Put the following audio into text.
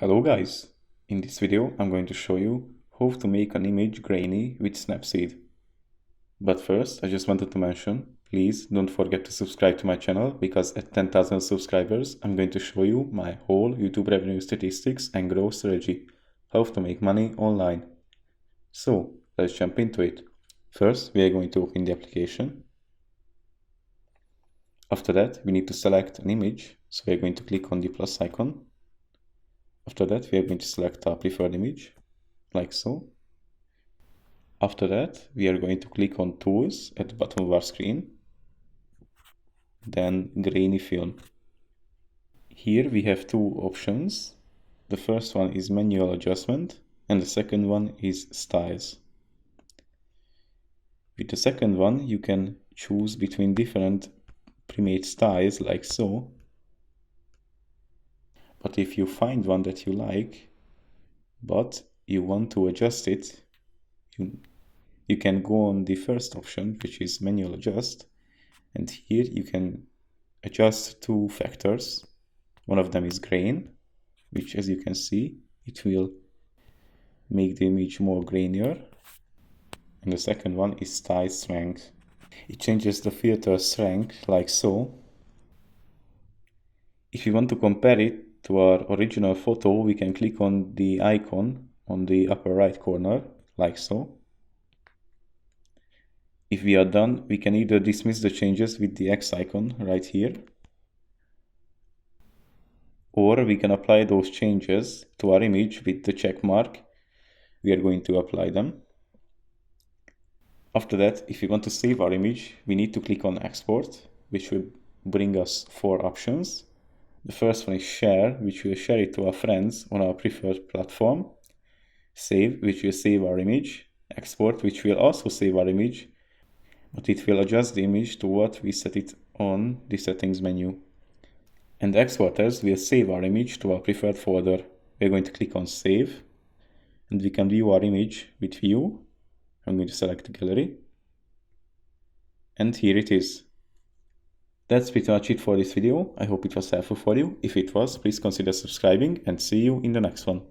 Hello guys! In this video I'm going to show you how to make an image grainy with Snapseed. But first I just wanted to mention, please don't forget to subscribe to my channel, because at 10,000 subscribers I'm going to show you my whole YouTube revenue statistics and growth strategy, how to make money online. So let's jump into it. First we are going to open the application. After that we need to select an image, so we are going to click on the plus icon. After that, we are going to select our preferred image, like so. After that, we are going to click on Tools at the bottom of our screen, then Grainy Film. Here we have two options. The first one is Manual Adjustment, and the second one is Styles. With the second one, you can choose between different pre-made styles, like so. But if you find one that you like, but you want to adjust it, you can go on the first option, which is Manual Adjust, and here you can adjust two factors. One of them is grain, which, as you can see, it will make the image more grainier, and the second one is style strength. It changes the filter strength, like so. If you want to compare it to our original photo, we can click on the icon on the upper right corner, like so. If we are done, we can either dismiss the changes with the X icon right here, or we can apply those changes to our image with the check mark. We are going to apply them. After that, if we want to save our image, we need to click on Export, which will bring us four options. The first one is Share, which will share it to our friends on our preferred platform. Save, which will save our image. Export, which will also save our image, but it will adjust the image to what we set it on the settings menu. And Export as will save our image to our preferred folder. We're going to click on Save, and we can view our image with View. I'm going to select Gallery, and here it is. That's pretty much it for this video. I hope it was helpful for you. If it was, please consider subscribing, and see you in the next one.